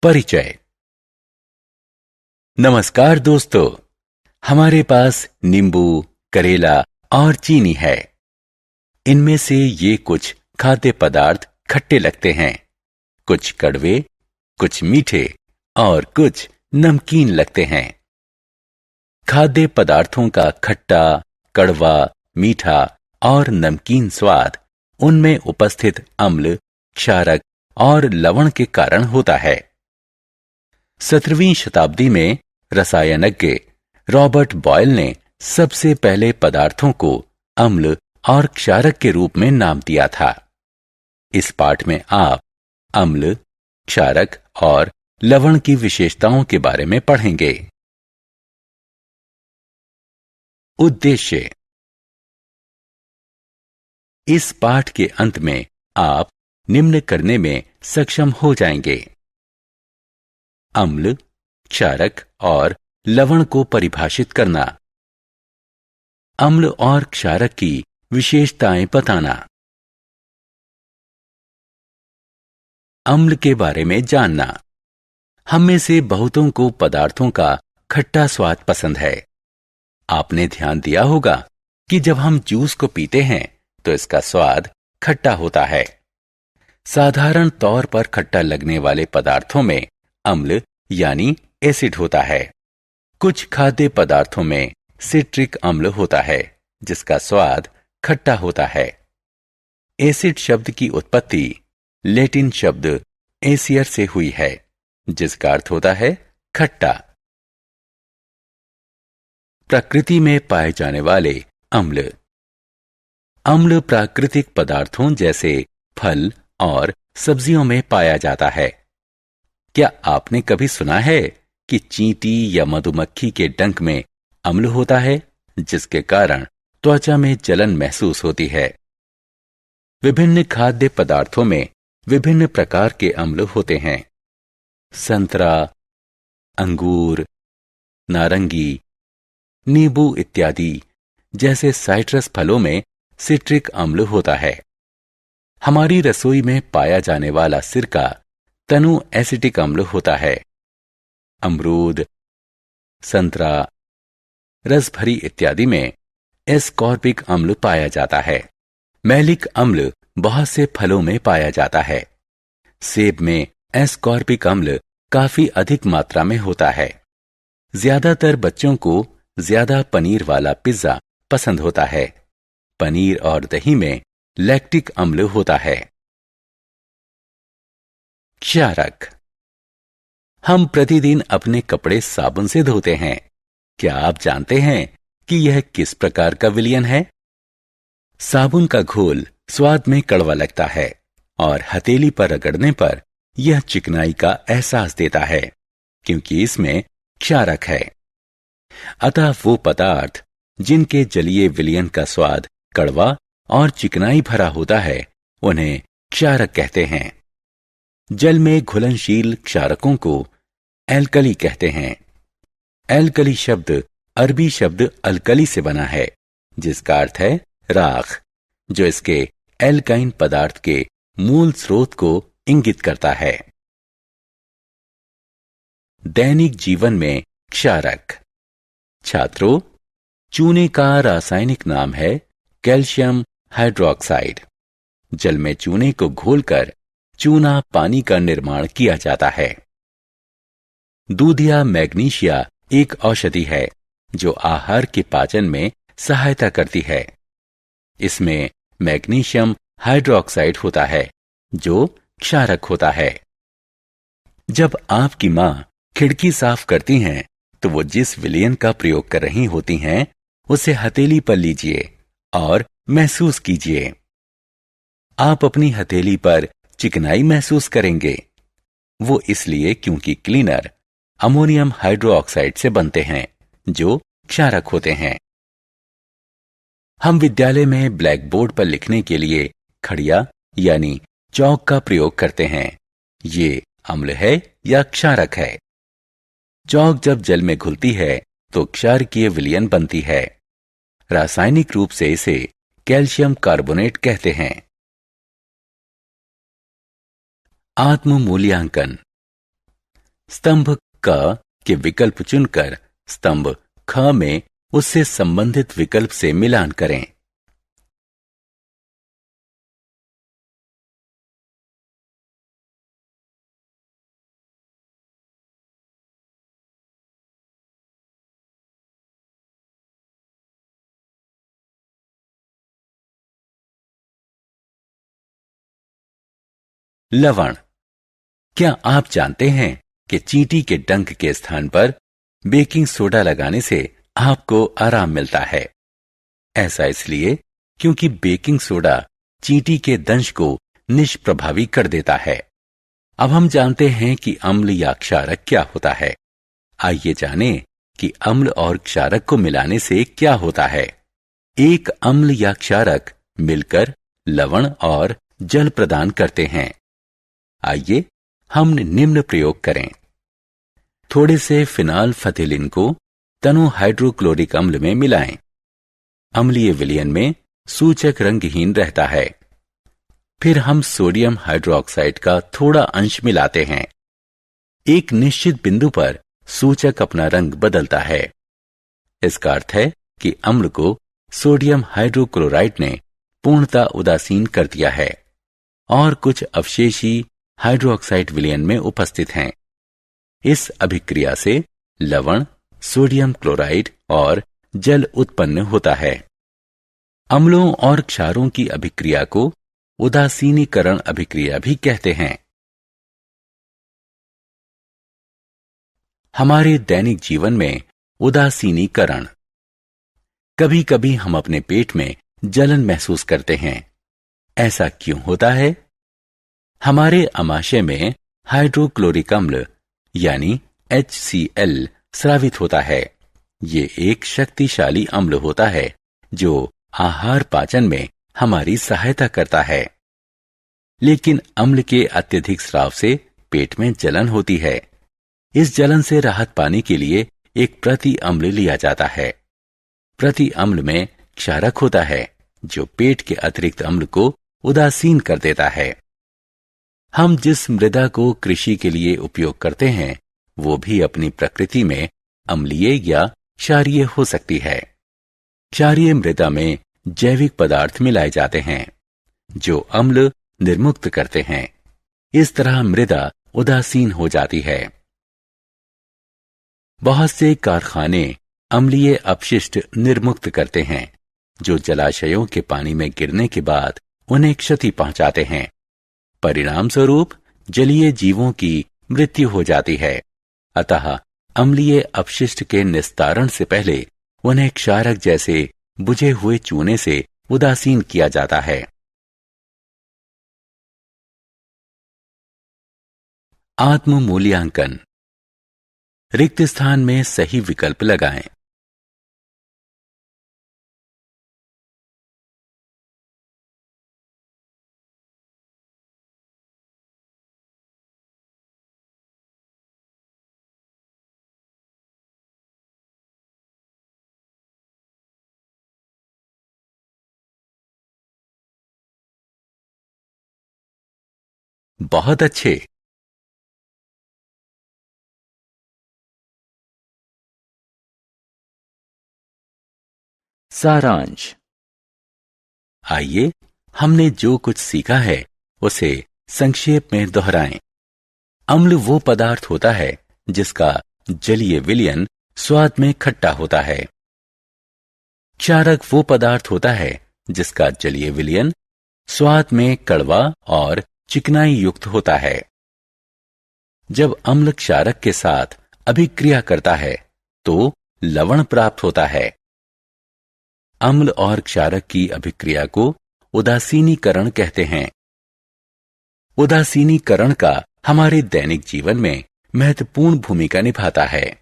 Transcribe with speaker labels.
Speaker 1: परिचय। नमस्कार दोस्तों, हमारे पास नींबू, करेला और चीनी है। इनमें से ये कुछ खाद्य पदार्थ खट्टे लगते हैं, कुछ कड़वे, कुछ मीठे और कुछ नमकीन लगते हैं। खाद्य पदार्थों का खट्टा, कड़वा, मीठा और नमकीन स्वाद उनमें उपस्थित अम्ल, क्षारक और लवण के कारण होता है। 17वीं शताब्दी में रसायनज्ञ रॉबर्ट बॉयल ने सबसे पहले पदार्थों को अम्ल और क्षारक के रूप में नाम दिया था। इस पाठ में आप अम्ल, क्षारक और लवण की विशेषताओं के बारे में पढ़ेंगे। उद्देश्य। इस पाठ के अंत में आप निम्न करने में सक्षम हो जाएंगे: अम्ल, क्षारक और लवण को परिभाषित करना, अम्ल और क्षारक की विशेषताएं बताना, अम्ल के बारे में जानना। हम में से बहुतों को पदार्थों का खट्टा स्वाद पसंद है। आपने ध्यान दिया होगा कि जब हम जूस को पीते हैं तो इसका स्वाद खट्टा होता है। साधारण तौर पर खट्टा लगने वाले पदार्थों में अम्ल यानी एसिड होता है। कुछ खाद्य पदार्थों में सिट्रिक अम्ल होता है, जिसका स्वाद खट्टा होता है। एसिड शब्द की उत्पत्ति लैटिन शब्द एसियर से हुई है, जिसका अर्थ होता है खट्टा। प्रकृति में पाए जाने वाले अम्ल। अम्ल प्राकृतिक पदार्थों जैसे फल और सब्जियों में पाया जाता है। क्या आपने कभी सुना है कि चींटी या मधुमक्खी के डंक में अम्ल होता है, जिसके कारण त्वचा में जलन महसूस होती है? विभिन्न खाद्य पदार्थों में विभिन्न प्रकार के अम्ल होते हैं। संतरा, अंगूर, नारंगी, नींबू इत्यादि जैसे साइट्रस फलों में सिट्रिक अम्ल होता है। हमारी रसोई में पाया जाने वाला सिरका तनु एसिटिक अम्ल होता है। अमरूद, संतरा, रसभरी इत्यादि में एस्कॉर्बिक अम्ल पाया जाता है। मैलिक अम्ल बहुत से फलों में पाया जाता है। सेब में एस्कॉर्बिक अम्ल काफी अधिक मात्रा में होता है। ज्यादातर बच्चों को ज्यादा पनीर वाला पिज्जा पसंद होता है। पनीर और दही में लैक्टिक अम्ल होता है। क्षारक। हम प्रतिदिन अपने कपड़े साबुन से धोते हैं। क्या आप जानते हैं कि यह किस प्रकार का विलयन है? साबुन का घोल स्वाद में कड़वा लगता है और हथेली पर रगड़ने पर यह चिकनाई का एहसास देता है, क्योंकि इसमें क्षारक है। अतः वो पदार्थ जिनके जलीय विलयन का स्वाद कड़वा और चिकनाई भरा होता है, उन्हें क्षारक कहते हैं। जल में घुलनशील क्षारकों को एल्कली कहते हैं। एल्कली शब्द अरबी शब्द अल्कली से बना है, जिसका अर्थ है राख, जो इसके एल्काइन पदार्थ के मूल स्रोत को इंगित करता है। दैनिक जीवन में क्षारक। छात्रों, चूने का रासायनिक नाम है कैल्शियम हाइड्रोक्साइड। जल में चूने को घोलकर चूना पानी का निर्माण किया जाता है। दूधिया मैग्नीशिया एक औषधि है जो आहार के पाचन में सहायता करती है। इसमें मैग्नीशियम हाइड्रोक्साइड होता है, जो क्षारक होता है। जब आपकी मां खिड़की साफ करती हैं, तो वो जिस विलयन का प्रयोग कर रही होती हैं, उसे हथेली पर लीजिए और महसूस कीजिए। आप अपनी हथेली पर चिकनाई महसूस करेंगे। वो इसलिए क्योंकि क्लीनर अमोनियम हाइड्रोक्साइड से बनते हैं, जो क्षारक होते हैं। हम विद्यालय में ब्लैक बोर्ड पर लिखने के लिए खड़िया यानी चौक का प्रयोग करते हैं। ये अम्ल है या क्षारक है? चौक जब जल में घुलती है तो क्षारकीय विलयन बनती है। रासायनिक रूप से इसे कैल्शियम कार्बोनेट कहते हैं। आत्म मूल्यांकन। स्तंभ क के विकल्प चुनकर स्तंभ ख में उससे संबंधित विकल्प से मिलान करें। लवण। क्या आप जानते हैं कि चींटी के डंक के स्थान पर बेकिंग सोडा लगाने से आपको आराम मिलता है? ऐसा इसलिए क्योंकि बेकिंग सोडा चींटी के दंश को निष्प्रभावी कर देता है। अब हम जानते हैं कि अम्ल या क्षारक क्या होता है। आइए जानें कि अम्ल और क्षारक को मिलाने से क्या होता है। एक अम्ल या क्षारक मिलकर लवण और जल प्रदान करते हैं। आइए हम निम्न प्रयोग करें। थोड़े से फिनाल फथिलिन को तनु हाइड्रोक्लोरिक अम्ल में मिलाएं। अम्लीय विलयन में सूचक रंगहीन रहता है। फिर हम सोडियम हाइड्रोक्साइड का थोड़ा अंश मिलाते हैं। एक निश्चित बिंदु पर सूचक अपना रंग बदलता है। इसका अर्थ है कि अम्ल को सोडियम हाइड्रोक्लोराइड ने पूर्णतः उदासीन कर दिया है और कुछ अवशेषी हाइड्रोक्साइड विलयन में उपस्थित हैं। इस अभिक्रिया से लवण, सोडियम क्लोराइड और जल उत्पन्न होता है। अम्लों और क्षारों की अभिक्रिया को उदासीनीकरण अभिक्रिया भी कहते हैं। हमारे दैनिक जीवन में उदासीनीकरण। कभी कभी हम अपने पेट में जलन महसूस करते हैं। ऐसा क्यों होता है? हमारे आमाशय में हाइड्रोक्लोरिक अम्ल यानी HCl स्रावित होता है। ये एक शक्तिशाली अम्ल होता है जो आहार पाचन में हमारी सहायता करता है। लेकिन अम्ल के अत्यधिक स्राव से पेट में जलन होती है। इस जलन से राहत पाने के लिए एक प्रति अम्ल लिया जाता है। प्रति अम्ल में क्षारक होता है जो पेट के अतिरिक्त अम्ल को उदासीन कर देता है। हम जिस मृदा को कृषि के लिए उपयोग करते हैं वो भी अपनी प्रकृति में अम्लीय या क्षारीय हो सकती है। क्षारीय मृदा में जैविक पदार्थ मिलाए जाते हैं जो अम्ल निर्मुक्त करते हैं। इस तरह मृदा उदासीन हो जाती है। बहुत से कारखाने अम्लीय अपशिष्ट निर्मुक्त करते हैं जो जलाशयों के पानी में गिरने के बाद उन्हें क्षति पहुंचाते हैं। परिणाम स्वरूप जलीय जीवों की मृत्यु हो जाती है। अतः अम्लीय अपशिष्ट के निस्तारण से पहले उन्हें क्षारक जैसे बुझे हुए चूने से उदासीन किया जाता है। आत्म मूल्यांकन। रिक्त स्थान में सही विकल्प लगाएं। बहुत अच्छे। सारांश। आइए हमने जो कुछ सीखा है उसे संक्षेप में दोहराएं। अम्ल वो पदार्थ होता है जिसका जलीय विलयन स्वाद में खट्टा होता है। क्षारक वो पदार्थ होता है जिसका जलीय विलयन स्वाद में कड़वा और चिकनाई युक्त होता है। जब अम्ल क्षारक के साथ अभिक्रिया करता है तो लवण प्राप्त होता है। अम्ल और क्षारक की अभिक्रिया को उदासीनीकरण कहते हैं। उदासीनीकरण का हमारे दैनिक जीवन में महत्वपूर्ण भूमिका निभाता है।